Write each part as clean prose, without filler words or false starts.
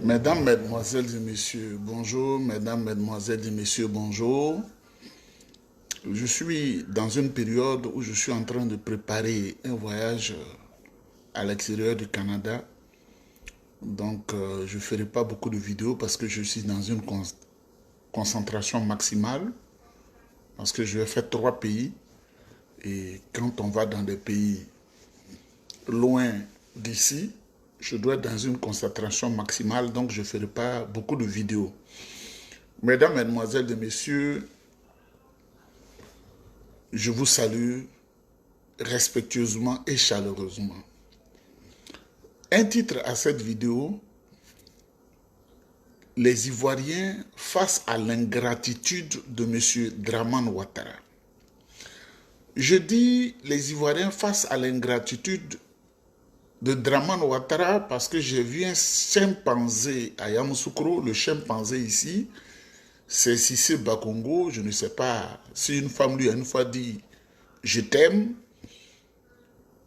Mesdames, Mesdemoiselles et Messieurs, bonjour. Mesdames, Mesdemoiselles et Messieurs, bonjour. Je suis dans une période où je suis en train de préparer un voyage à l'extérieur du Canada. Donc, je ne ferai pas beaucoup de vidéos parce que je suis dans une concentration maximale. Parce que je vais faire 3 pays. Et quand on va dans des pays loin d'ici, je dois être dans une concentration maximale, donc je ne ferai pas beaucoup de vidéos. Mesdames, Mesdemoiselles et Messieurs, je vous salue respectueusement et chaleureusement. Un titre à cette vidéo: les Ivoiriens face à l'ingratitude de M. Dramane Ouattara. Je dis les Ivoiriens face à l'ingratitude de Dramane Ouattara parce que j'ai vu un chimpanzé à Yamoussoukro. Le chimpanzé ici, c'est Cissé Bakongo. Je ne sais pas si une femme lui a une fois dit « je t'aime »,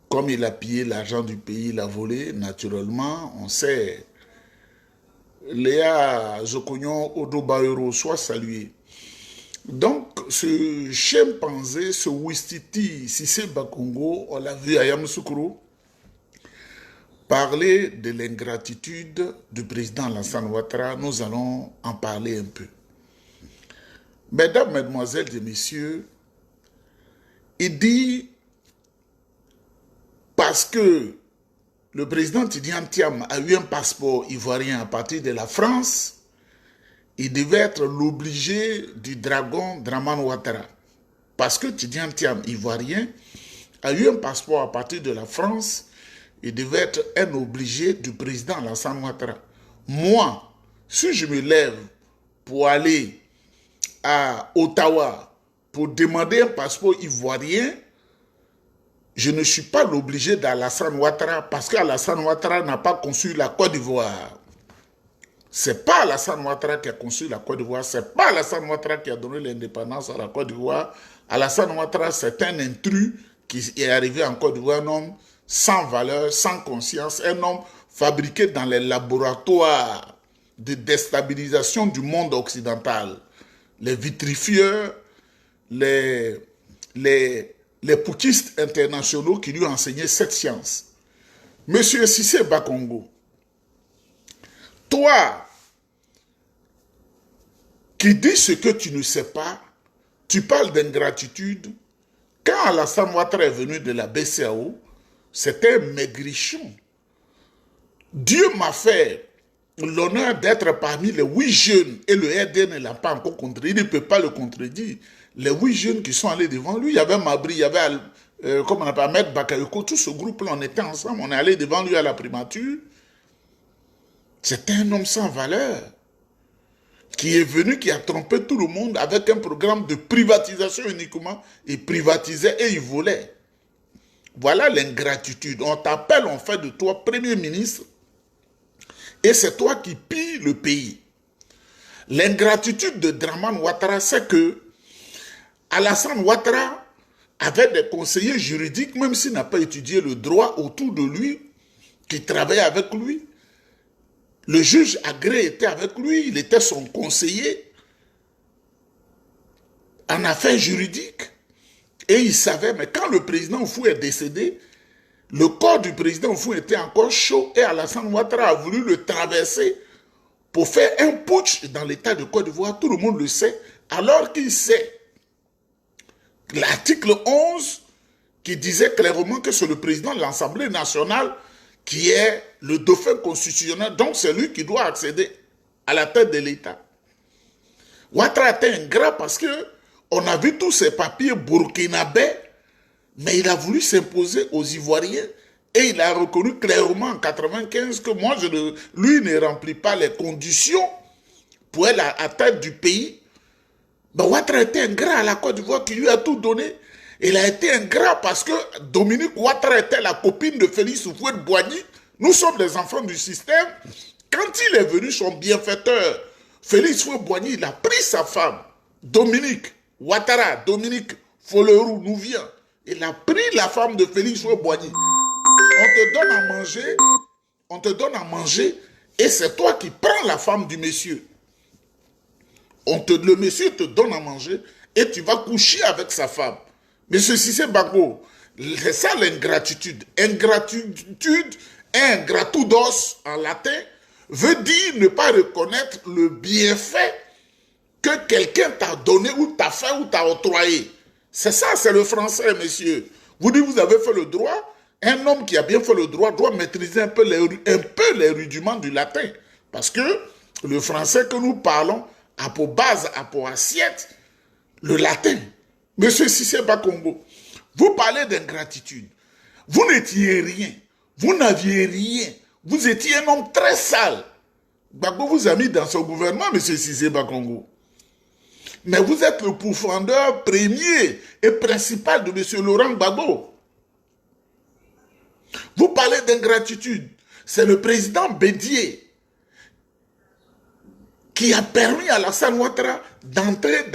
comme il a pillé l'argent du pays, il a volé, naturellement, on sait. Léa Zokognon Odo Bayero soit salué. Donc, ce chimpanzé, ce Ouistiti Cissé Bakongo, on l'a vu à Yamoussoukro, parler de l'ingratitude du président Alassane Ouattara. Nous allons en parler un peu. Mesdames, Mesdemoiselles et Messieurs, il dit parce que le président Tidiane Thiam a eu un passeport ivoirien à partir de la France, il devait être l'obligé du dragon Dramane Ouattara. Parce que Tidiane Thiam, ivoirien, a eu un passeport à partir de la France, il devait être un obligé du président Alassane Ouattara. Moi, si je me lève pour aller à Ottawa pour demander un passeport ivoirien, je ne suis pas l'obligé d'Alassane Ouattara parce qu'Alassane Ouattara n'a pas conçu la Côte d'Ivoire. C'est pas Alassane Ouattara qui a conçu la Côte d'Ivoire, c'est pas Alassane Ouattara qui a donné l'indépendance à la Côte d'Ivoire. Alassane Ouattara, c'est un intrus qui est arrivé en Côte d'Ivoire, un homme sans valeur, sans conscience, un homme fabriqué dans les laboratoires de déstabilisation du monde occidental. Les vitrifieurs, les putschistes internationaux qui lui ont enseigné cette science. Monsieur Cissé Bakongo, toi qui dis ce que tu ne sais pas, tu parles d'ingratitude. Quand Alassane Ouattara est venu de la BCAO, c'était un maigrichon. Dieu m'a fait l'honneur d'être parmi les 8 jeunes, et le RD ne l'a pas encore contredit, il ne peut pas le contredire. Les 8 jeunes qui sont allés devant lui, il y avait Mabri, il y avait, comment on appelle, Ahmed Bakayoko, tout ce groupe-là, on était ensemble, on est allé devant lui à la primature. C'était un homme sans valeur, qui est venu, qui a trompé tout le monde avec un programme de privatisation uniquement. Il privatisait et il volait. Voilà l'ingratitude. On t'appelle, on fait de toi Premier ministre, et c'est toi qui pilles le pays. L'ingratitude de Dramane Ouattara, c'est que Alassane Ouattara avait des conseillers juridiques, même s'il n'a pas étudié le droit autour de lui, qui travaillaient avec lui. Le juge Agré était avec lui, il était son conseiller en affaires juridiques. Et il savait, mais quand le président Oufou est décédé, le corps du président Oufou était encore chaud et Alassane Ouattara a voulu le traverser pour faire un putsch dans l'état de Côte d'Ivoire. Tout le monde le sait, alors qu'il sait l'article 11 qui disait clairement que c'est le président de l'Assemblée nationale qui est le dauphin constitutionnel, donc c'est lui qui doit accéder à la tête de l'État. Ouattara était ingrat parce qu'on a vu tous ces papiers burkinabés, mais il a voulu s'imposer aux Ivoiriens et il a reconnu clairement en 1995 que lui ne remplit pas les conditions pour être à la tête du pays. Ben, Ouattara était ingrat à la Côte d'Ivoire qui lui a tout donné. Il a été ingrat parce que Dominique Ouattara était la copine de Félix Houphouët-Boigny. Nous sommes les enfants du système. Quand il est venu, son bienfaiteur, Félix Houphouët-Boigny, il a pris sa femme, Dominique Ouattara, Dominique Folerou nous vient. Il a pris la femme de Félix Houphouët-Boigny. On te donne à manger Et c'est toi qui prends la femme du monsieur. Le monsieur te donne à manger et tu vas coucher avec sa femme. Monsieur Cissé Bako, c'est ça l'ingratitude. Ingratitude, ingratudos en latin, veut dire ne pas reconnaître le bienfait que quelqu'un t'a donné ou t'a fait ou t'a octroyé. C'est ça, c'est le français, monsieur. Vous dites, vous avez fait le droit. Un homme qui a bien fait le droit doit maîtriser un peu les rudiments du latin. Parce que le français que nous parlons a pour base, a pour assiette, le latin. Monsieur Cissé Bakongo, vous parlez d'ingratitude. Vous n'étiez rien. Vous n'aviez rien. Vous étiez un homme très sale. Gbagbo vous a mis dans son gouvernement, monsieur Cissé Bakongo. Mais vous êtes le pourfendeur premier et principal de monsieur Laurent Gbagbo. Vous parlez d'ingratitude. C'est le président Bédié qui a permis à Alassane Ouattara d'entrer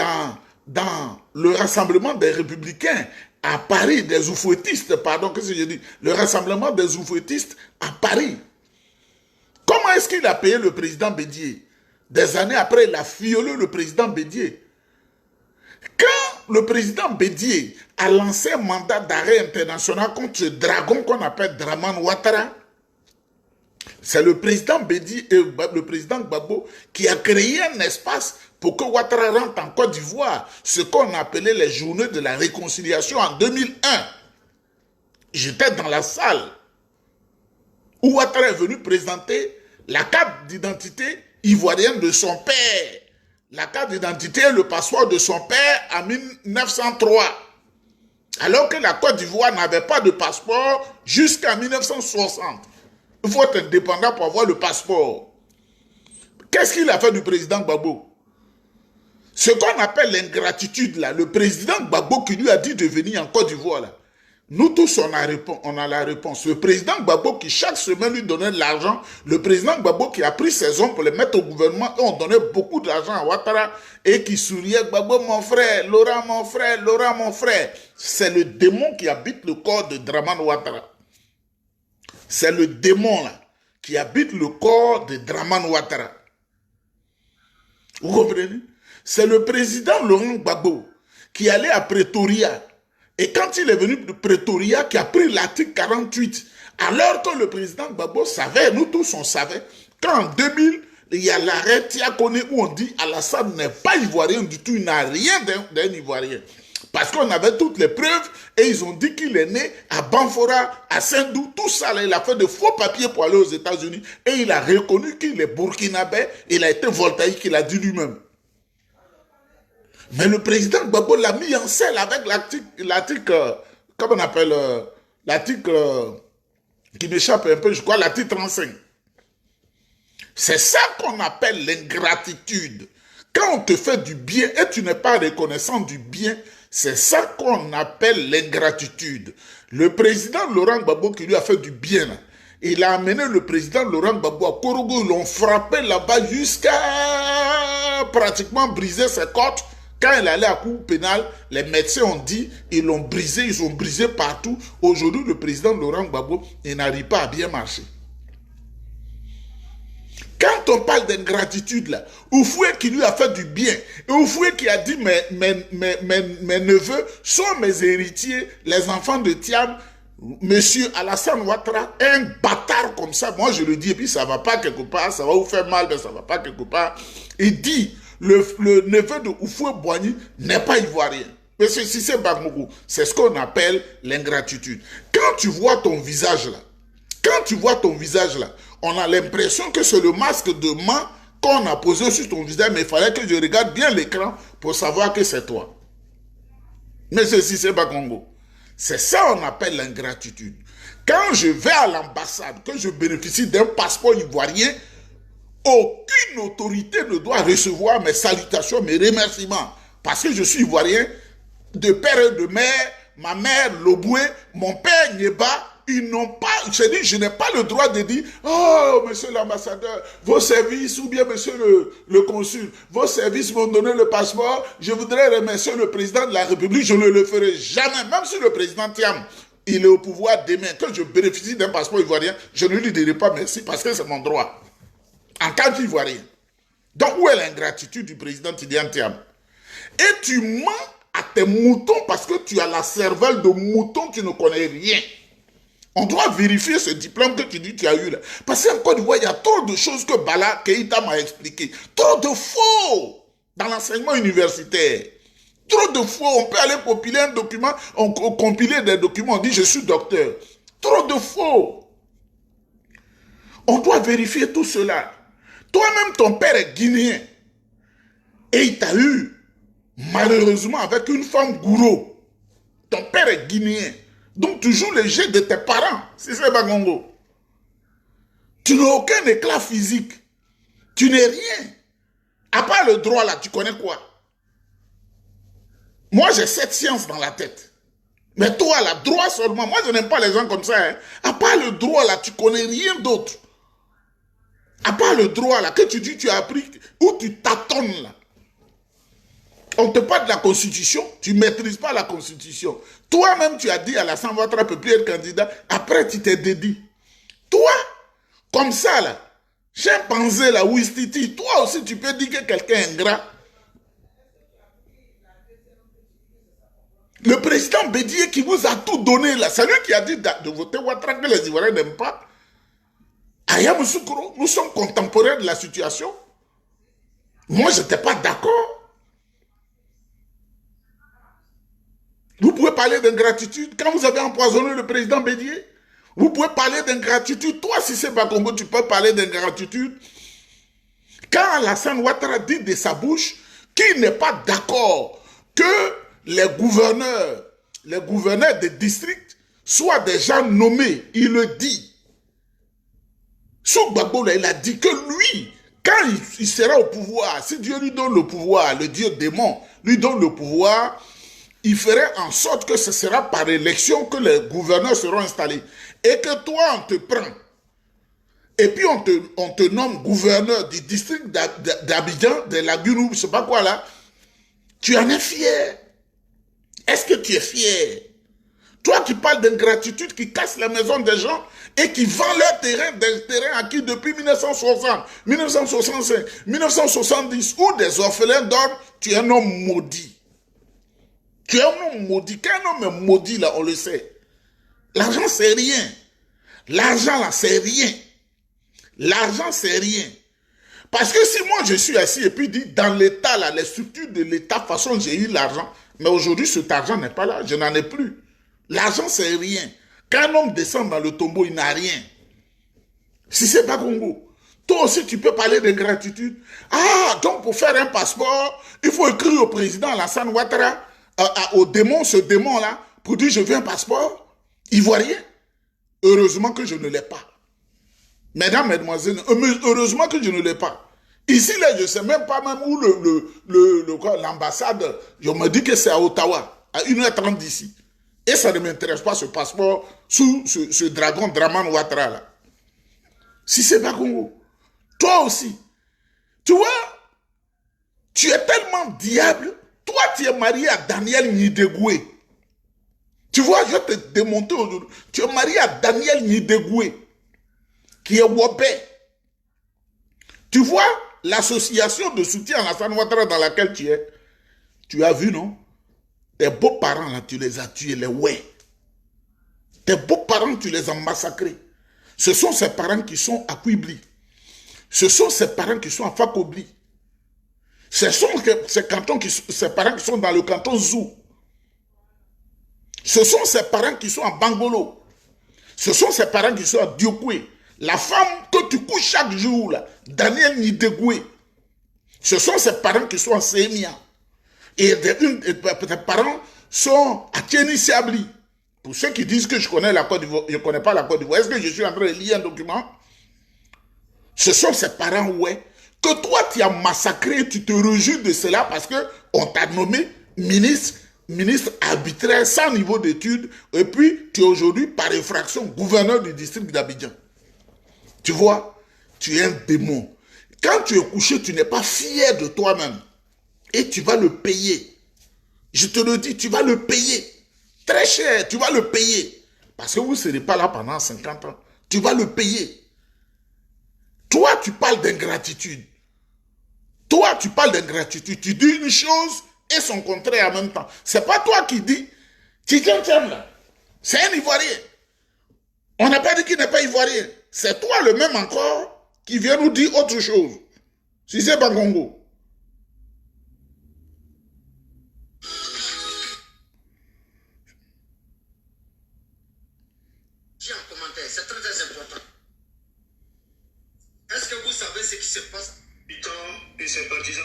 dans le rassemblement des républicains à Paris, des oufouettistes, pardon, qu'est-ce que je dis? Le rassemblement des oufouettistes à Paris. Comment est-ce qu'il a payé le président Bédié? Des années après, il a violé le président Bédié. Quand le président Bédié a lancé un mandat d'arrêt international contre ce dragon qu'on appelle Dramane Ouattara, c'est le président Bédié et le président Gbagbo qui a créé un espace pour que Ouattara rentre en Côte d'Ivoire, ce qu'on appelait les journées de la réconciliation en 2001. J'étais dans la salle où Ouattara est venu présenter la carte d'identité ivoirienne de son père. La carte d'identité et le passeport de son père en 1903. Alors que la Côte d'Ivoire n'avait pas de passeport jusqu'en 1960. Il faut être indépendant pour avoir le passeport. Qu'est-ce qu'il a fait du président Gbagbo? Ce qu'on appelle l'ingratitude, là, le président Gbagbo qui lui a dit de venir en Côte d'Ivoire, là. Nous tous, on a la réponse. Le président Gbagbo qui chaque semaine lui donnait de l'argent, le président Gbagbo qui a pris ses hommes pour les mettre au gouvernement et on donnait beaucoup d'argent à Ouattara et qui souriait, Gbagbo mon frère, Laurent mon frère, Laurent mon frère. C'est le démon qui habite le corps de Dramane Ouattara. C'est le démon là qui habite le corps de Dramane Ouattara. Vous comprenez? C'est le président Laurent Gbagbo qui allait à Pretoria. Et quand il est venu de Pretoria, qui a pris l'article 48, alors que le président Gbagbo savait, nous tous on savait, qu'en 2000, il y a l'arrêt Tiakone où on dit Alassane n'est pas ivoirien du tout, il n'a rien d'un ivoirien. Parce qu'on avait toutes les preuves et ils ont dit qu'il est né à Banfora, à Saint-Dou, tout ça, là, il a fait de faux papiers pour aller aux États-Unis et il a reconnu qu'il est burkinabé, il a été voltaïque, il a dit lui-même. Mais le président Gbagbo l'a mis en scène avec l'article, comment on appelle, l'article qui m'échappe un peu, je crois, l'article 35. C'est ça qu'on appelle l'ingratitude. Quand on te fait du bien et tu n'es pas reconnaissant du bien, c'est ça qu'on appelle l'ingratitude. Le président Laurent Gbagbo qui lui a fait du bien, là, il a amené le président Laurent Gbagbo à Korogo, ils l'ont frappé là-bas jusqu'à pratiquement briser ses côtes. Quand il allait à cour pénale, les médecins ont dit, ils l'ont brisé, ils ont brisé partout. Aujourd'hui, le président Laurent Gbagbo, il n'arrive pas à bien marcher. Quand on parle d'ingratitude, là, Oufoué qui lui a fait du bien, et Oufoué qui a dit, mes neveux sont mes héritiers, les enfants de Thiam, monsieur Alassane Ouattara, un bâtard comme ça, moi je le dis, et puis ça ne va pas quelque part, ça va vous faire mal, mais ça ne va pas quelque part. Il dit, le neveu de Oufoué Boigny n'est pas ivoirien. Monsieur Cissé Bakmougou, c'est ce qu'on appelle l'ingratitude. Quand tu vois ton visage là, on a l'impression que c'est le masque de main qu'on a posé sur ton visage, mais il fallait que je regarde bien l'écran pour savoir que c'est toi. Monsieur Cissé Bakongo, c'est ça qu'on appelle l'ingratitude. Quand je vais à l'ambassade, que je bénéficie d'un passeport ivoirien, aucune autorité ne doit recevoir mes salutations, mes remerciements. Parce que je suis ivoirien, de père et de mère, ma mère, Loboué, mon père, Nieba, ils n'ont pas, je n'ai pas le droit de dire, oh, monsieur l'ambassadeur, vos services, ou bien monsieur le consul, vos services m'ont donné le passeport, je voudrais remercier le président de la République, je ne le ferai jamais, même si le président Thiam, il est au pouvoir demain, que je bénéficie d'un passeport ivoirien, je ne lui dirai pas merci parce que c'est mon droit. en tant qu'Ivoirien. Donc, où est l'ingratitude du président Tidiane Thiam? Et tu mens à tes moutons parce que tu as la cervelle de mouton, tu ne connais rien. On doit vérifier ce diplôme que tu dis que tu as eu là. Parce qu'en Côte d'Ivoire, il y a trop de choses que Bala Keïta m'a expliqué. Trop de faux dans l'enseignement universitaire. Trop de faux. On peut aller compiler un document, on compiler des documents, on dit je suis docteur. Trop de faux. On doit vérifier tout cela. Toi-même, ton père est guinéen. Et il t'a eu, malheureusement, avec une femme gourou. Ton père est guinéen. Donc, tu joues les jeux de tes parents, si c'est Bagongo. Tu n'as aucun éclat physique. Tu n'es rien. À part le droit, là, tu connais quoi? Moi, j'ai cette science dans la tête. Mais toi, là, droit seulement. Moi, je n'aime pas les gens comme ça. Hein. À part le droit, là, tu connais rien d'autre. À part le droit, là, que tu dis, tu as appris, où tu tâtonnes, là. On te parle de la Constitution, tu ne maîtrises pas la Constitution. Toi-même, tu as dit à l'Assemblée Ouattara peut plus être candidat, après tu t'es dédié. Toi, comme ça, là, chimpanzé, là, Ouistiti, toi aussi, tu peux dire que quelqu'un est ingrat. Le président Bédié qui vous a tout donné, là, c'est lui qui a dit de voter Ouattara que les Ivoiriens n'aiment pas. Aya Moussoukro, nous sommes contemporains de la situation. Moi, je n'étais pas d'accord. Vous pouvez parler d'ingratitude quand vous avez empoisonné le président Bédié. Vous pouvez parler d'ingratitude. Toi, si c'est Bakongo, tu peux parler d'ingratitude. Quand Alassane Ouattara dit de sa bouche qu'il n'est pas d'accord que les gouverneurs des districts soient des gens nommés, il le dit. Souk Gbagbo, il a dit que lui, quand il sera au pouvoir, si Dieu lui donne le pouvoir, le Dieu démon lui donne le pouvoir, il ferait en sorte que ce sera par élection que les gouverneurs seront installés. Et que toi, on te prend. Et puis, on te nomme gouverneur du district d'Abidjan, de la Guinée, je ne sais pas quoi là. Tu en es fier. Est-ce que tu es fier? Toi qui parles d'ingratitude, qui casse la maison des gens et qui vend leur terrain, des terrains acquis depuis 1960, 1965, 1970, où des orphelins dorment, tu es un homme maudit. Tu es un homme maudit. Qu'un homme est maudit, là, on le sait. L'argent, c'est rien. L'argent, là, c'est rien. L'argent, c'est rien. Parce que si moi, je suis assis et puis dit, dans l'État, là, les structures de l'État, de façon, j'ai eu l'argent, mais aujourd'hui, cet argent n'est pas là, je n'en ai plus. L'argent, c'est rien. Quand un homme descend dans le tombeau, il n'a rien. Si c'est pas Congo, toi aussi, tu peux parler d'ingratitude. Ah, donc pour faire un passeport, il faut écrire au président Alassane Ouattara, au démon, ce démon-là, pour dire je veux un passeport ivoirien. Heureusement que je ne l'ai pas. Mesdames, mesdemoiselles, heureusement que je ne l'ai pas. Ici, là, je ne sais même pas même où l'ambassade, je me dis que c'est à Ottawa, à 1h30 d'ici. Et ça ne m'intéresse pas ce passeport sous ce dragon Dramane Ouattara là. Si c'est pas Congo. Toi aussi. Tu vois, tu es tellement diable. Toi, tu es marié à Daniel Nidegoué. Tu vois, je vais te démonter aujourd'hui. Tu es marié à Daniel Nidegoué, qui est Wopé. Tu vois l'association de soutien à Alassane Ouattara dans laquelle tu es. Tu as vu, non? Tes beaux-parents, là, tu les as tués, les ouais. Tes beaux-parents, tu les as massacrés. Ce sont ces parents qui sont à Kouibli. Ce sont ces parents qui sont à Fakobli. Ce sont ces parents qui sont dans le canton Zou. Ce sont ces parents qui sont à Bangolo. Ce sont ces parents qui sont à Diokoué. La femme que tu couches chaque jour, là, Daniel Nidegoué. Ce sont ces parents qui sont à Sémia. Et tes parents sont à Tieni Siabli. Pour ceux qui disent que je connais la Côte d'Ivoire, je ne connais pas la Côte d'Ivoire. Est-ce que je suis en train de lire un document? Ce sont ces parents, ouais, que toi tu as massacré, tu te réjouis de cela parce qu'on t'a nommé ministre arbitraire sans niveau d'études, et puis tu es aujourd'hui par effraction gouverneur du district d'Abidjan. Tu vois, tu es un démon. Quand tu es couché, tu n'es pas fier de toi-même. Et tu vas le payer. Je te le dis, tu vas le payer. Très cher, tu vas le payer. Parce que vous ne serez pas là pendant 50 ans. Tu vas le payer. Toi, tu parles d'ingratitude. Toi, tu parles d'ingratitude. Tu dis une chose et son contraire en même temps. C'est pas toi qui dis, Tidjane Thiam là, c'est un Ivoirien. On n'a pas dit qu'il n'est pas Ivoirien. C'est toi le même encore qui vient nous dire autre chose. Si c'est pas Congo. Un commentaire, c'est très très important. Est-ce que vous savez ce qui se passe? Putain, et ses partisans.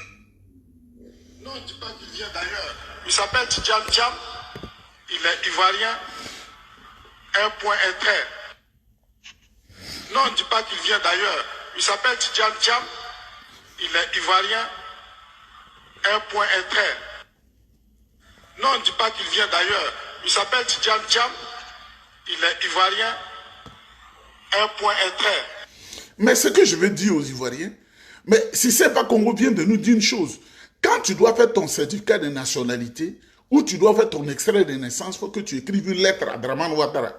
Non, je ne dis pas qu'il vient d'ailleurs. Il s'appelle Tidjane Thiam. Il est ivoirien. Un point et trait. Non, je ne dis pas qu'il vient d'ailleurs. Il s'appelle Tidjane Thiam. Il est ivoirien. Un point et trait. Non, je ne dis pas qu'il vient d'ailleurs. Il s'appelle Tidjane Thiam. Il est ivoirien. Un point et trait. Mais ce que je veux dire aux Ivoiriens, mais si c'est pas Congo vient de nous dire une chose, quand tu dois faire ton certificat de nationalité, ou tu dois faire ton extrait de naissance, il faut que tu écrives une lettre à Dramane Ouattara.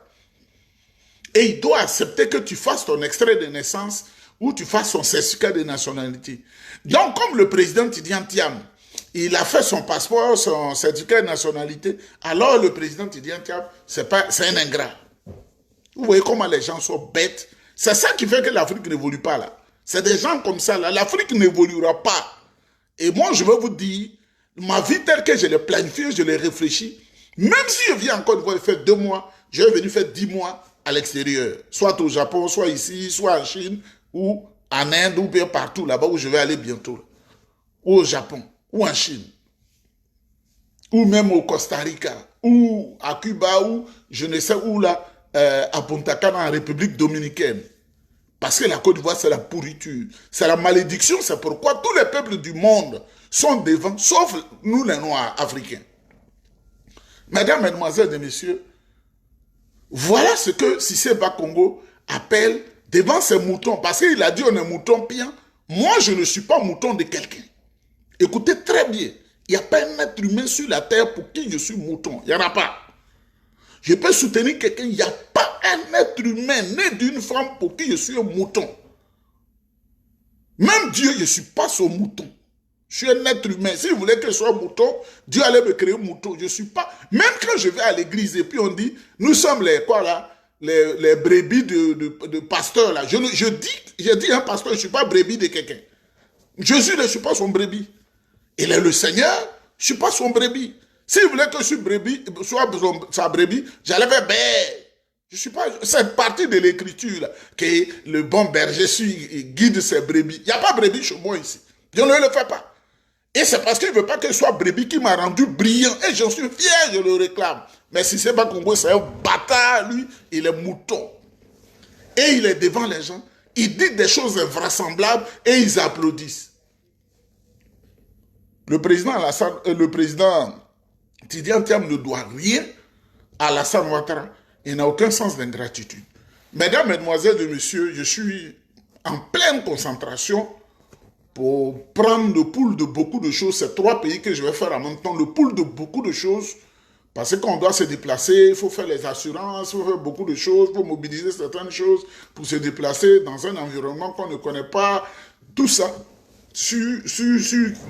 Et il doit accepter que tu fasses ton extrait de naissance ou tu fasses ton certificat de nationalité. Donc, comme le président Tidjane Thiam, il a fait son passeport, son certificat de nationalité, alors le président Tidjane Thiam, c'est un ingrat. Vous voyez comment les gens sont bêtes. C'est ça qui fait que l'Afrique n'évolue pas là. C'est des gens comme ça là. L'Afrique n'évoluera pas. Et moi, je veux vous dire, ma vie telle que je l'ai planifiée, je l'ai réfléchie. Même si je viens encore de voir faire 2 mois, je vais venir faire 10 mois à l'extérieur. Soit au Japon, soit ici, soit en Chine, ou en Inde, ou bien partout là-bas où je vais aller bientôt. Ou au Japon, ou en Chine. Ou même au Costa Rica, ou à Cuba, ou je ne sais où là, à Punta Cana, en République dominicaine. Parce que la Côte d'Ivoire, c'est la pourriture. C'est la malédiction. C'est pourquoi tous les peuples du monde sont devant, sauf nous les Noirs africains. Mesdames, Mesdemoiselles et Messieurs, voilà ce que Cissé Bakongo appelle devant ses moutons. Parce qu'il a dit on est mouton bien. Moi, je ne suis pas mouton de quelqu'un. Écoutez très bien. Il n'y a pas un être humain sur la terre pour qui je suis mouton. Il n'y en a pas. Je peux soutenir quelqu'un. Il n'y a pas un être humain né d'une femme pour qui je suis un mouton. Même Dieu, je ne suis pas son mouton. Je suis un être humain. Si vous voulez que je sois mouton, Dieu allait me créer un mouton. Je ne suis pas... Même quand je vais à l'église et puis on dit, nous sommes les quoi là, les brebis de pasteurs là. Je dis un pasteur, je ne suis pas brebis de quelqu'un. Jésus ne suis pas son brebis. Il est le Seigneur, je ne suis pas son brebis. Si vous voulez que je sois brebis, sa brebis, j'allais faire bé. Je suis pas. C'est partie de l'écriture là, que le bon berger guide ses brebis. Il n'y a pas de brebis chez moi ici. Je ne le fais pas. Et c'est parce qu'il ne veut pas que je sois brebis qui m'a rendu brillant. Et j'en suis fier, je le réclame. Mais si c'est pas Congo, c'est un bâtard, lui, il est mouton. Et il est devant les gens. Il dit des choses invraisemblables et ils applaudissent. Le président Tidjane Thiam ne doit rien à Alassane Ouattara. Il n'a aucun sens d'ingratitude. Mesdames, Mesdemoiselles et Messieurs, je suis en pleine concentration pour prendre le pouls de beaucoup de choses. C'est 3 pays que je vais faire en même temps, le pouls de beaucoup de choses. Parce que quand on doit se déplacer, il faut faire les assurances, il faut faire beaucoup de choses, il faut mobiliser certaines choses pour se déplacer dans un environnement qu'on ne connaît pas. Tout ça, sur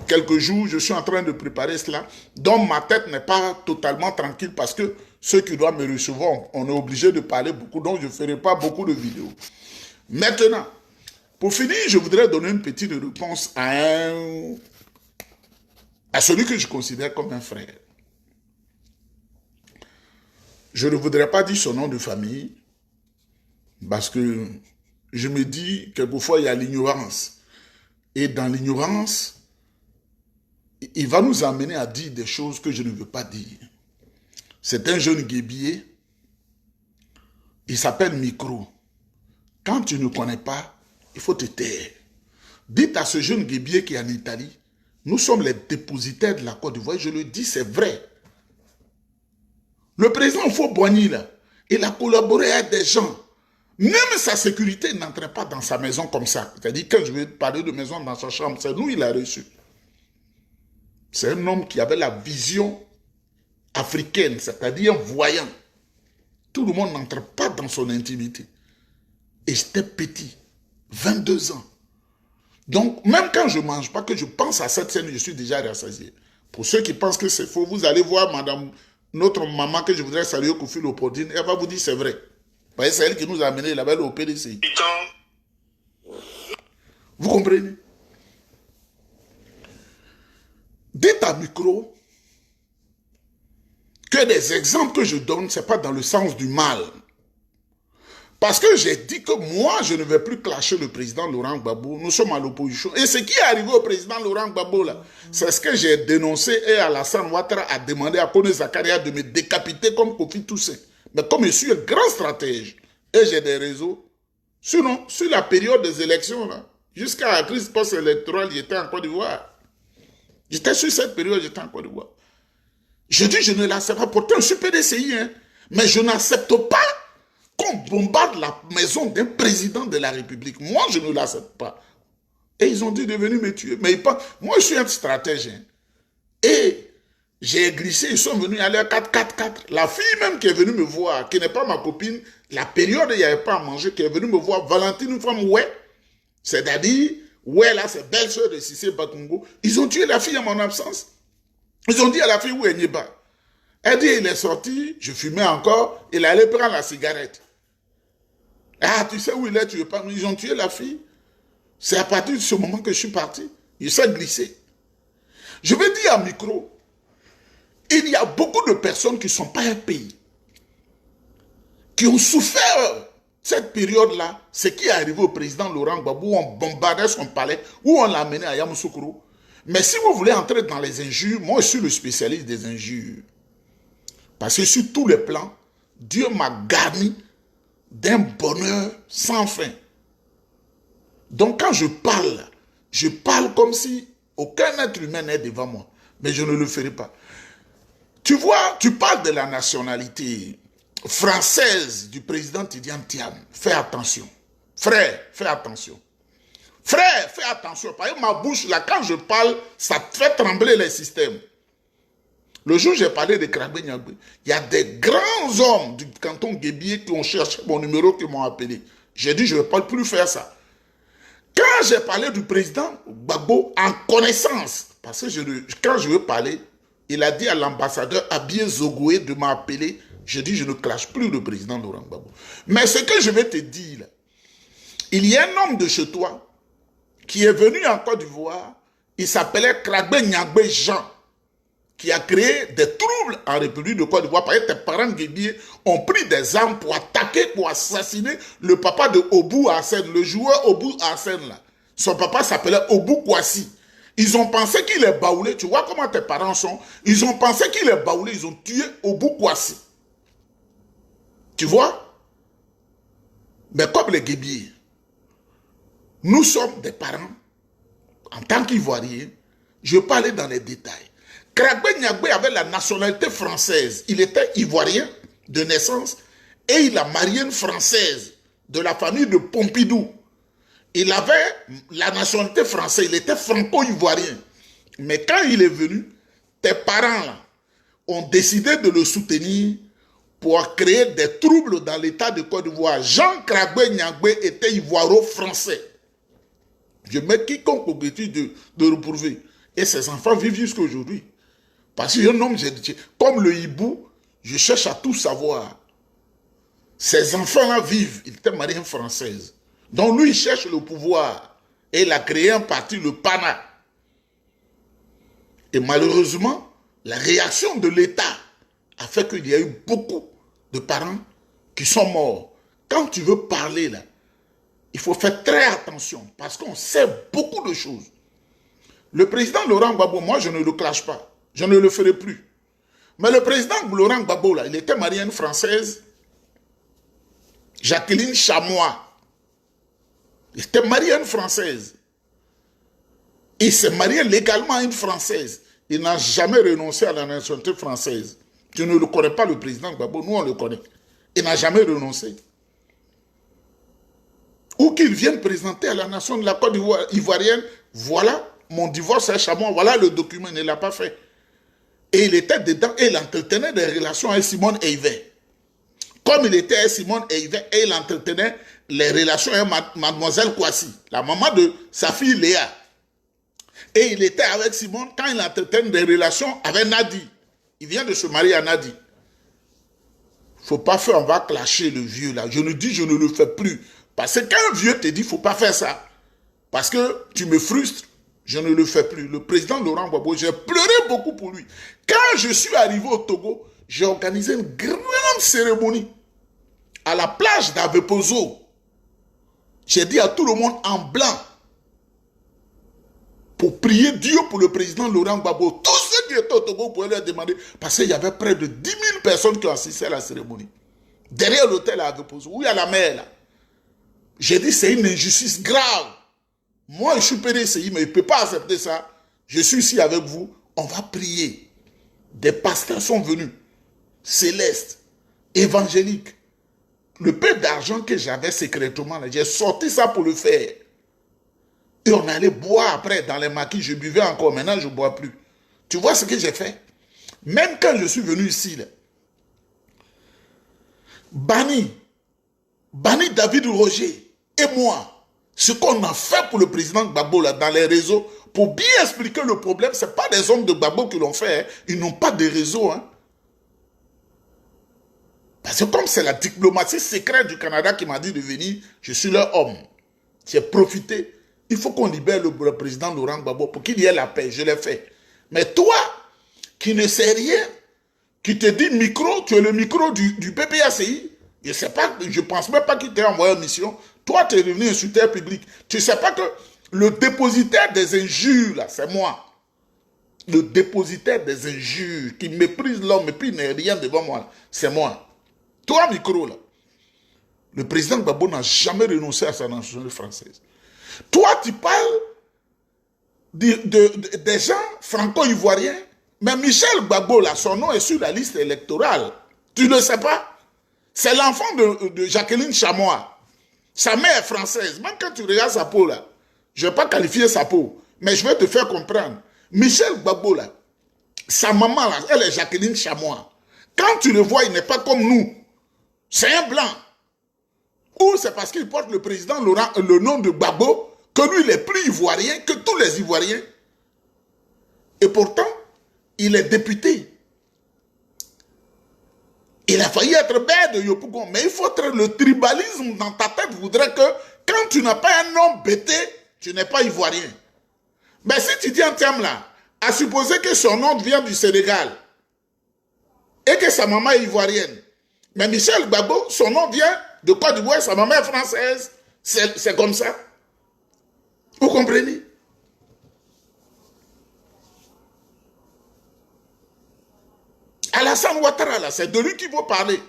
quelques jours, je suis en train de préparer cela. Donc ma tête n'est pas totalement tranquille parce que ceux qui doivent me recevoir, on est obligé de parler beaucoup, donc je ne ferai pas beaucoup de vidéos. Maintenant, pour finir, je voudrais donner une petite réponse à celui que je considère comme un frère. Je ne voudrais pas dire son nom de famille, parce que je me dis, quelquefois, il y a l'ignorance. Et dans l'ignorance, il va nous amener à dire des choses que je ne veux pas dire. C'est un jeune guébier, il s'appelle Micro. Quand tu ne connais pas, il faut te taire. Dites à ce jeune guébier qui est en Italie, nous sommes les dépositaires de la Côte d'Ivoire, je le dis, c'est vrai. Le président Houphouët-Boigny, là, il a collaboré avec des gens. Même sa sécurité n'entrait pas dans sa maison comme ça. C'est-à-dire, quand je vais parler de maison dans sa chambre, c'est nous il a reçu. C'est un homme qui avait la vision africaine, c'est-à-dire voyant. Tout le monde n'entre pas dans son intimité. Et j'étais petit, 22 ans. Donc, même quand je ne mange pas, que je pense à cette scène, je suis déjà rassasié. Pour ceux qui pensent que c'est faux, vous allez voir madame, notre maman que je voudrais saluer, Kofi Lopodine, elle va vous dire c'est vrai. C'est elle qui nous a amené là-bas au PDC. Vous comprenez? Dites à micro que les exemples que je donne, ce n'est pas dans le sens du mal. Parce que j'ai dit que moi, je ne vais plus clasher le président Laurent Gbagbo. Nous sommes à l'opposition. Et ce qui est arrivé au président Laurent Gbagbo, là, c'est ce que j'ai dénoncé et Alassane Ouattara a demandé à Kone Zakaria de me décapiter comme Kofi Toussaint. Mais comme je suis un grand stratège et j'ai des réseaux, sinon, sur la période des élections, jusqu'à la crise post-électorale, j'étais en Côte d'Ivoire. J'étais sur cette période, j'étais en Côte d'Ivoire. Je dis, je ne l'accepte pas. Pourtant, je suis PDCI, hein, mais je n'accepte pas qu'on bombarde la maison d'un président de la République. Moi, je ne l'accepte pas. Et ils ont dit de venir me tuer. Mais moi, je suis un stratège. Hein. Et j'ai glissé, ils sont venus aller à 4-4-4. La fille même qui est venue me voir, qui n'est pas ma copine, la période où il n'y avait pas à manger, qui est venue me voir, Valentine, une femme, ouais. C'est-à-dire, ouais, là, c'est belle-sœur de Cissé Bakongo. Ils ont tué la fille en mon absence. Ils ont dit à la fille, où est Nieba? Elle dit, il est sorti, je fumais encore, il allait prendre la cigarette. Ah, tu sais où il est, tu veux pas? Ils ont tué la fille. C'est à partir de ce moment que je suis parti. Il s'est glissé. Je vais dire à micro, il y a beaucoup de personnes qui ne sont pas un pays, qui ont souffert cette période-là, ce qui est arrivé au président Laurent Gbagbo, où on bombardait son palais, où on l'a amené à Yamoussoukro. Mais si vous voulez entrer dans les injures, moi je suis le spécialiste des injures. Parce que sur tous les plans, Dieu m'a garni d'un bonheur sans fin. Donc quand je parle comme si aucun être humain n'est devant moi. Mais je ne le ferai pas. Tu vois, tu parles de la nationalité française du président Tidiane Thiam. Fais attention. Frère, fais attention. Frère, fais attention. Parce que ma bouche, là, quand je parle, ça fait trembler les systèmes. Le jour où j'ai parlé de Krabé Nyagbe, il y a des grands hommes du canton Guébié qui ont cherché mon numéro, qui m'ont appelé. J'ai dit, je ne vais pas plus faire ça. Quand j'ai parlé du président Gbagbo en connaissance, parce que quand je veux parler, il a dit à l'ambassadeur Abiy Zogoué de m'appeler. J'ai dit, je ne clash plus le président Laurent Gbagbo. Mais ce que je vais te dire, là, il y a un homme de chez toi qui est venu en Côte d'Ivoire, il s'appelait Krabé Nyagbe Jean, qui a créé des troubles en République de Côte d'Ivoire parce que tes parents guébiers ont pris des armes pour attaquer, pour assassiner le papa de Obou Hassen, le joueur Obou Hassen là. Son papa s'appelait Obou Kwasi. Ils ont pensé qu'il est baoulé. Tu vois comment tes parents sont? Ils ont pensé qu'il est baoulé. Ils ont tué Obou Kwasi. Tu vois? Mais comme les guébiers, nous sommes des parents, en tant qu'Ivoiriens, je vais pas aller dans les détails. Krabé Nyagbe avait la nationalité française. Il était ivoirien de naissance et il a marié une française de la famille de Pompidou. Il avait la nationalité française, il était franco-ivoirien. Mais quand il est venu, tes parents là, ont décidé de le soutenir pour créer des troubles dans l'état de Côte d'Ivoire. Jean Krabé Nyagbe était ivoiro-français. Je mets quiconque objectif de le prouver. Et ses enfants vivent jusqu'à aujourd'hui. Parce que un homme, comme le hibou, je cherche à tout savoir. Ces enfants-là vivent. Il était marié à une Française. Donc lui, il cherche le pouvoir. Et il a créé un parti, le PANA. Et malheureusement, la réaction de l'État a fait qu'il y a eu beaucoup de parents qui sont morts. Quand tu veux parler, là, il faut faire très attention. Parce qu'on sait beaucoup de choses. Le président Laurent Gbagbo, moi, je ne le clash pas. Je ne le ferai plus. Mais le président Laurent Gbagbo, là, il était marié à une Française, Jacqueline Chamois. Il était marié à une Française. Il s'est marié légalement à une Française. Il n'a jamais renoncé à la nationalité française. Tu ne le connais pas, le président Gbagbo, nous on le connaît. Il n'a jamais renoncé. Ou qu'il vienne présenter à la nation de la Côte ivoirienne, voilà mon divorce à Chamois, voilà le document, il ne l'a pas fait. Et il était dedans et il entretenait des relations avec Simone Eivet. Comme il était Simone et il entretenait les relations avec mademoiselle Kwasi, la maman de sa fille Léa. Et il était avec Simone quand il entretenait des relations avec Nadi. Il vient de se marier à Nadi. Faut pas faire, on va clasher le vieux là. Je ne le fais plus. Parce que quand un vieux te dit, faut pas faire ça. Parce que tu me frustres, je ne le fais plus. Le président Laurent Gbagbo, j'ai pleuré beaucoup pour lui. Quand je suis arrivé au Togo, j'ai organisé une grande cérémonie à la plage d'Avepozo. J'ai dit à tout le monde en blanc pour prier Dieu pour le président Laurent Gbagbo. Tous ceux qui étaient au Togo, vous pouvez leur demander, parce qu'il y avait près de 10 000 personnes qui ont assisté à la cérémonie. Derrière l'hôtel à Avepozo, où il y a la mer là. J'ai dit, c'est une injustice grave. Moi, je suis PDCI, mais il ne peut pas accepter ça. Je suis ici avec vous. On va prier. Des pasteurs sont venus. Célestes, évangéliques. Le peu d'argent que j'avais secrètement, j'ai sorti ça pour le faire. Et on allait boire après dans les maquis. Je buvais encore. Maintenant, je ne bois plus. Tu vois ce que j'ai fait? Même quand je suis venu ici, là, Bani David Roger et moi, ce qu'on a fait pour le président Gbagbo là, dans les réseaux, pour bien expliquer le problème, ce n'est pas des hommes de Gbagbo qui l'ont fait. Hein. Ils n'ont pas de réseau. Hein. Parce que comme c'est la diplomatie secrète du Canada qui m'a dit de venir, je suis leur homme. J'ai profité. Il faut qu'on libère le président Laurent Gbagbo pour qu'il y ait la paix. Je l'ai fait. Mais toi, qui ne sais rien, qui te dit micro, tu es le micro du PPACI, je sais pas, je pense même pas qu'il t'ait envoyé en mission. Toi, tu es devenu insulteur public. Tu ne sais pas que le dépositaire des injures, là, c'est moi. Le dépositaire des injures, qui méprise l'homme et puis il n'est rien devant moi, c'est moi. Toi, micro, là. Le président Gbagbo n'a jamais renoncé à sa nationalité française. Toi, tu parles des gens franco-ivoiriens, mais Michel Gbagbo, là, son nom est sur la liste électorale. Tu ne le sais pas? C'est l'enfant de Jacqueline Chamois. Sa mère est française. Même quand tu regardes sa peau, là, je ne vais pas qualifier sa peau, mais je vais te faire comprendre. Michel Gbagbo, là, sa maman, là, elle est Jacqueline Chamois. Quand tu le vois, il n'est pas comme nous. C'est un blanc. Ou c'est parce qu'il porte le président Laurent, le nom de Gbagbo, que lui, il est plus ivoirien que tous les Ivoiriens. Et pourtant, il est député. Il a failli être maire de Yopougon, mais il faut être le tribalisme dans ta tête voudrait que quand tu n'as pas un nom bêté, tu n'es pas ivoirien. Mais si tu dis en termes là, à supposer que son nom vient du Sénégal et que sa maman est ivoirienne, mais Michel Gbagbo, son nom vient de Côte d'Ivoire, sa maman est française, c'est comme ça. Vous comprenez? Alassane Ouattara, là, c'est de lui qu'il faut parler.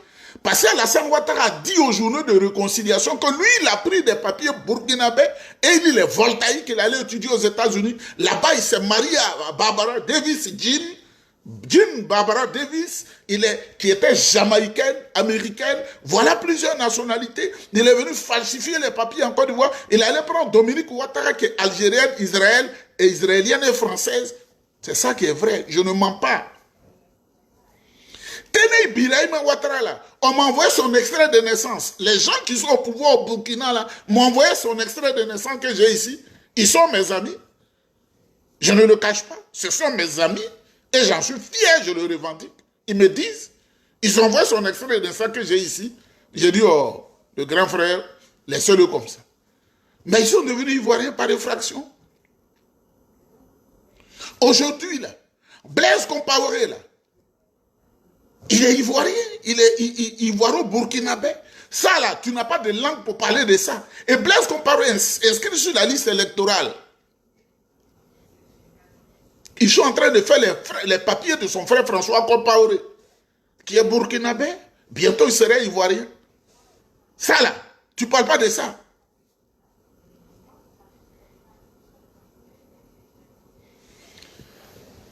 Parce qu'Alassane Ouattara a dit aux journaux de réconciliation que lui, il a pris des papiers burkinabés et il est voltaïque, il allait étudier aux États-Unis. Là-bas, il s'est marié à Barbara Davis, Jean Barbara Davis, qui était jamaïcaine, américaine, voilà plusieurs nationalités. Il est venu falsifier les papiers en Côte d'Ivoire. Il allait prendre Dominique Ouattara, qui est algérienne, israélienne et française. C'est ça qui est vrai, je ne mens pas. Téné Birahim Ouattara, là, on m'a envoyé son extrait de naissance. Les gens qui sont au pouvoir au Burkina, là, m'ont envoyé son extrait de naissance que j'ai ici. Ils sont mes amis. Je ne le cache pas. Ce sont mes amis. Et j'en suis fier, je le revendique. Ils me disent, ils ont envoyé son extrait de naissance que j'ai ici. J'ai dit, oh, le grand frère, laissez-le comme ça. Mais ils sont devenus ivoiriens par effraction. Aujourd'hui, là, Blaise Compaoré, là, il est ivoirien, il est ivoiro-burkinabé. Ça, là, tu n'as pas de langue pour parler de ça. Et Blaise Compaoré est inscrit sur la liste électorale. Ils sont en train de faire les papiers de son frère François Compaoré, qui est burkinabé. Bientôt, il serait ivoirien. Ça, là, tu ne parles pas de ça.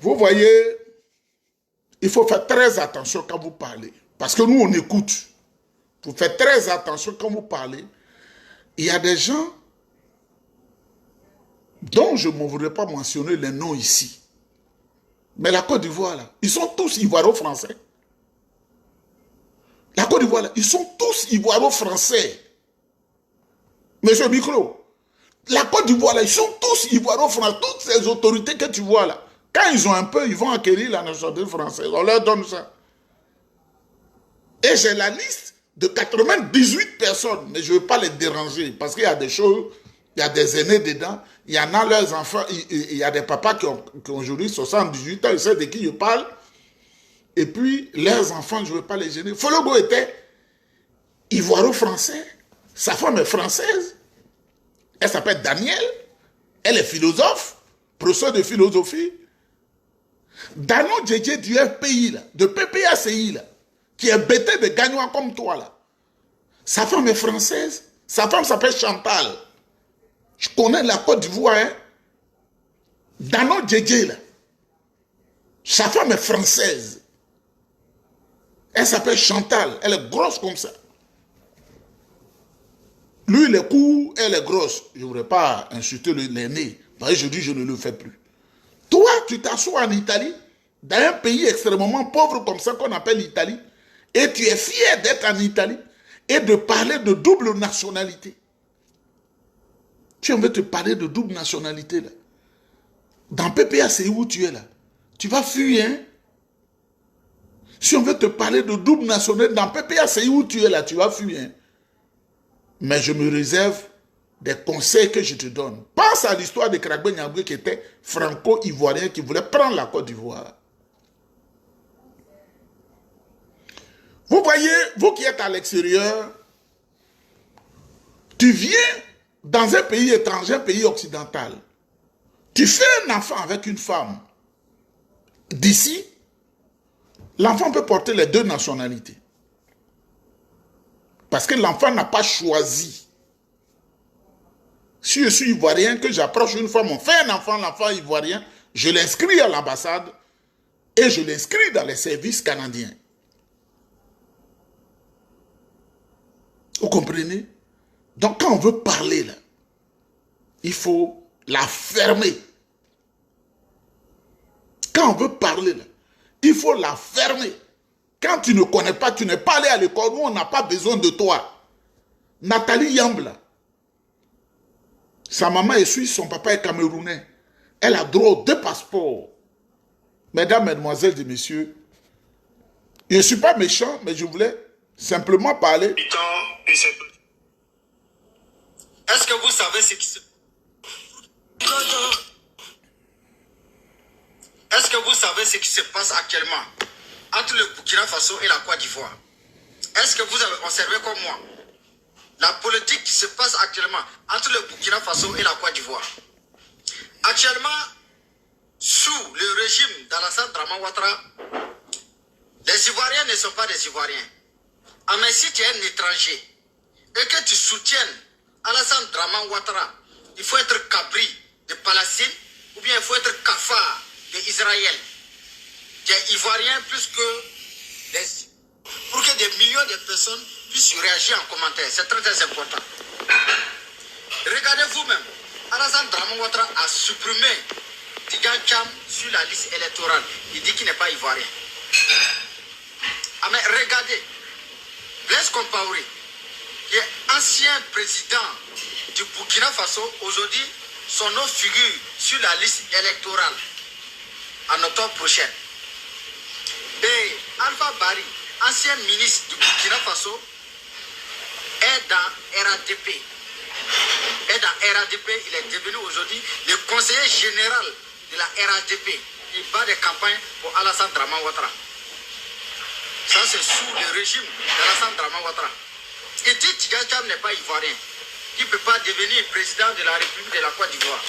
Vous voyez, il faut faire très attention quand vous parlez. Parce que nous, on écoute. Vous faites très attention quand vous parlez. Il y a des gens dont je ne voudrais pas mentionner les noms ici. Mais la Côte d'Ivoire, là, ils sont tous ivoiro-français. La Côte d'Ivoire, ils sont tous ivoiro-français. Monsieur Micro, la Côte d'Ivoire, ils sont tous ivoiro-français. Toutes ces autorités que tu vois là, quand ils ont un peu, ils vont acquérir la nationalité française. On leur donne ça. Et j'ai la liste de 98 personnes, mais je ne veux pas les déranger, parce qu'il y a des choses, il y a des aînés dedans, il y en a leurs enfants, il y a des papas qui ont aujourd'hui 78 ans, ils savent de qui je parle, et puis leurs enfants, je ne veux pas les gêner. Fologo était ivoiro-français, sa femme est française, elle s'appelle Daniel, elle est philosophe, professeur de philosophie. Dano Djedje du FPI, là, de PPACI, là, qui est bêté de gagnants comme toi, là. Sa femme est française, sa femme s'appelle Chantal. Je connais la Côte d'Ivoire, hein. Dano Djedje, là. Sa femme est française. Elle s'appelle Chantal, elle est grosse comme ça. Lui, il est court, elle est grosse. Je ne voudrais pas insulter l'aîné, parce que je dis je ne le fais plus. Toi, tu t'assois en Italie, dans un pays extrêmement pauvre comme ça qu'on appelle l'Italie, et tu es fier d'être en Italie et de parler de double nationalité. Tu veux te parler de double nationalité là. Dans PPA, c'est où tu es là. Tu vas fuir, hein. Si on veut te parler de double nationalité, dans PPA, c'est où tu es là, tu vas fuir, hein. Mais je me réserve des conseils que je te donne. Pense à l'histoire de Kragbe Nyabwe qui était franco-ivoirien, qui voulait prendre la Côte d'Ivoire. Vous voyez, vous qui êtes à l'extérieur, tu viens dans un pays étranger, un pays occidental. Tu fais un enfant avec une femme. D'ici, l'enfant peut porter les deux nationalités. Parce que l'enfant n'a pas choisi. Si je suis ivoirien, que j'approche une femme, on fait un enfant, l'enfant ivoirien, je l'inscris à l'ambassade et je l'inscris dans les services canadiens. Vous comprenez? Donc quand on veut parler là, il faut la fermer. Quand on veut parler là, il faut la fermer. Quand tu ne connais pas, tu n'es pas allé à l'école, nous on n'a pas besoin de toi. Nathalie Yambla, sa maman est suisse, son papa est camerounais. Elle a droit aux 2 passeports. Mesdames, mesdemoiselles et messieurs, je ne suis pas méchant, mais je voulais simplement parler. Est-ce que vous savez ce qui se... Est-ce que vous savez ce qui se passe actuellement entre le Burkina Faso et la Côte d'Ivoire? Est-ce que vous avez observé comme moi la politique qui se passe actuellement entre le Burkina Faso et la Côte d'Ivoire? Actuellement, sous le régime d'Alassane Draman Ouattara, les Ivoiriens ne sont pas des Ivoiriens. Ah, mais si tu es un étranger et que tu soutiennes Alassane Draman Ouattara, il faut être cabri de Palestine ou bien il faut être cafard d'Israël. Tu es Ivoirien plus que pour que des millions de personnes puissent réagir en commentaire. C'est très très important. Regardez vous-même, Alassane Draman Ouattara a supprimé Tidjane Thiam sur la liste électorale. Il dit qu'il n'est pas Ivoirien. Ah mais regardez, Blaise Compaoré, qui est ancien président du Burkina Faso, aujourd'hui, son nom figure sur la liste électorale en octobre prochain. Et Alpha Bari, ancien ministre du Burkina Faso, est dans RADP. Il est devenu aujourd'hui le conseiller général de la RADP. Il bat des campagnes pour Alassane Draman Ouattara. Ça, c'est sous le régime d'Alassane Draman Ouattara. Et dit Tidjane Thiam n'est pas ivoirien, qui ne peut pas devenir président de la République de la Côte d'Ivoire.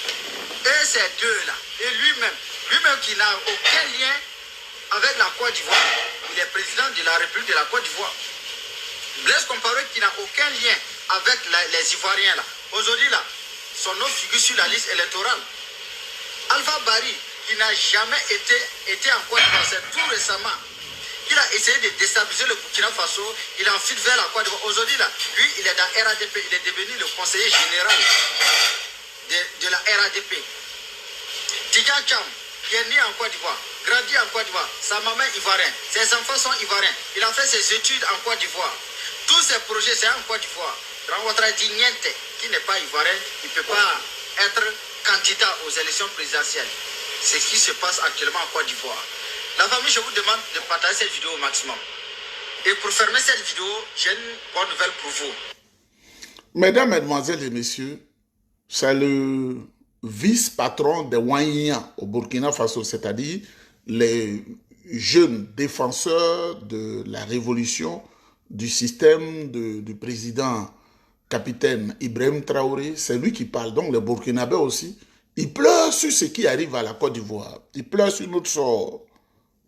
Et ces deux-là, et lui-même qui n'a aucun lien avec la Côte d'Ivoire, il est président de la République de la Côte d'Ivoire. Blaise Compaoré qui n'a aucun lien avec les Ivoiriens là. Aujourd'hui là, son nom figure sur la liste électorale. Alpha Bari, qui n'a jamais été en Côte d'Ivoire, c'est tout récemment. Il a essayé de déstabiliser le Burkina Faso, il a ensuite vers la Côte d'Ivoire. Aujourd'hui là, lui il est dans RADP, il est devenu le conseiller général de la RADP. Tidjane Thiam, qui est né en Côte d'Ivoire, grandi en Côte d'Ivoire. Sa maman est ivoirienne. Ses enfants sont ivoiriens. Il a fait ses études en Côte d'Ivoire. Tous ses projets, c'est en Côte d'Ivoire. Rangotra dit Niente, qui n'est pas ivoirien, il ne peut pas être candidat aux élections présidentielles. C'est ce qui se passe actuellement en Côte d'Ivoire. La famille, je vous demande de partager cette vidéo au maximum. Et pour fermer cette vidéo, j'ai une bonne nouvelle pour vous. Mesdames, Mesdemoiselles et Messieurs, c'est le vice-patron des Wanyia au Burkina Faso, c'est-à-dire les jeunes défenseurs de la révolution du système du président capitaine Ibrahim Traoré. C'est lui qui parle. Donc les Burkinabés aussi, ils pleurent sur ce qui arrive à la Côte d'Ivoire. Ils pleurent sur notre sort.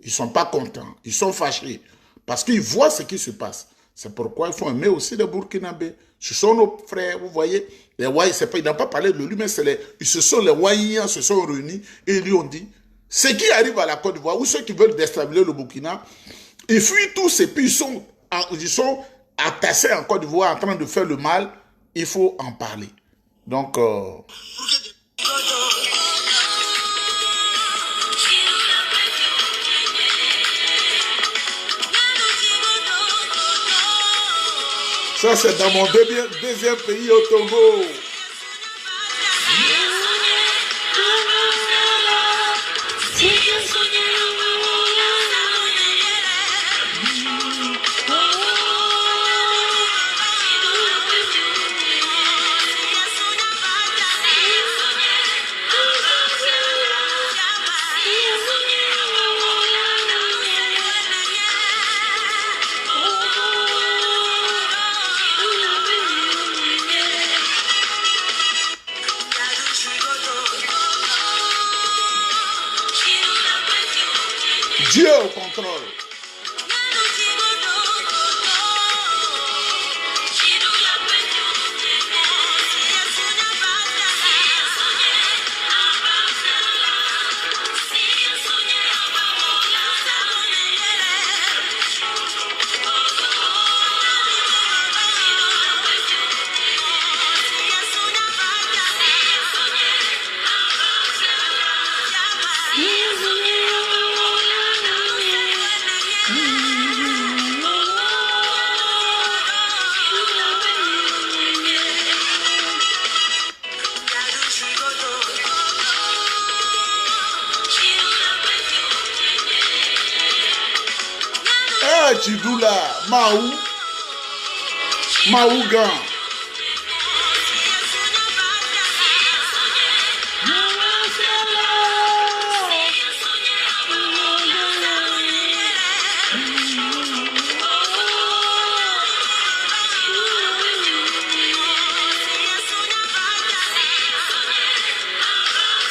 Ils ne sont pas contents. Ils sont fâchés. Parce qu'ils voient ce qui se passe. C'est pourquoi il faut aimer aussi les Burkinabés. Ce sont nos frères, vous voyez. Les Wanyia, il n'a pas parlé de lui, mais ce sont les Wanyia se sont réunis et ils lui ont dit, ce qui arrive à la Côte d'Ivoire, ou ceux qui veulent déstabiliser le Burkina, ils fuient tous et puis ils sont attassés en Côte d'Ivoire en train de faire le mal. Il faut en parler. Donc... ça, c'est dans mon deuxième pays au Togo. Dieu au contrôle. Chidoula, Maougan.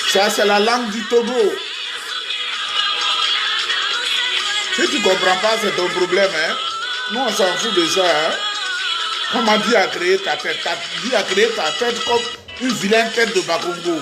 Ça, c'est la langue du Togo. Si tu ne comprends pas, c'est ton problème. Hein? Nous, on s'en fout de ça. Hein? Comment Dieu a créé ta tête? Dieu a créé ta tête comme une vilaine tête de Bakongo.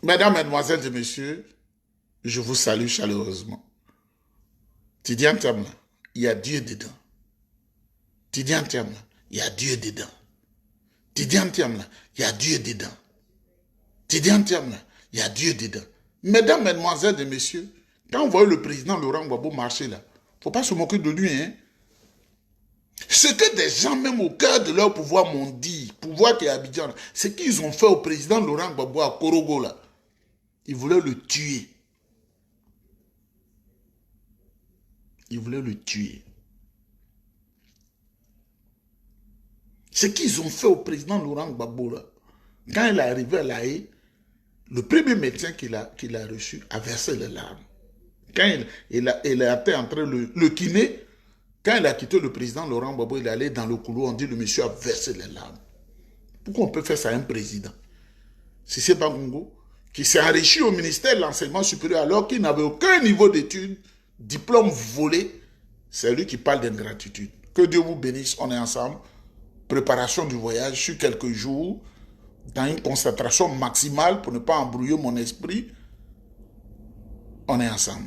Mesdames, Mesdemoiselles et Messieurs, je vous salue chaleureusement. Tidiane Tiamla, il y a Dieu dedans. Tidiane Tiamla, il y a Dieu dedans. Tidiane Tiamla, il y a Dieu dedans. Tidiane Tiamla, il y a Dieu dedans. Mesdames, Mesdemoiselles et Messieurs, quand on voit le président Laurent Gbagbo marcher là, il ne faut pas se moquer de lui. Hein? Ce que des gens, même au cœur de leur pouvoir, m'ont dit, pouvoir qui est à Abidjan, c'est qu'ils ont fait au président Laurent Gbagbo à Korogo là. Ils voulaient le tuer. Ils voulaient le tuer. Ce qu'ils ont fait au président Laurent Gbagbo, là, quand il est arrivé à La Haye, le premier médecin qu'il a reçu a versé les larmes. Quand il était en train le kiné, quand il a quitté le président Laurent Gbagbo, il est allé dans le couloir, on dit le monsieur a versé les larmes. Pourquoi on peut faire ça à un président? Si c'est Bangongo, qui s'est enrichi au ministère de l'enseignement supérieur alors qu'il n'avait aucun niveau d'études diplôme volé, c'est lui qui parle d'ingratitude. Que Dieu vous bénisse, on est ensemble. Préparation du voyage sur quelques jours, dans une concentration maximale pour ne pas embrouiller mon esprit. On est ensemble.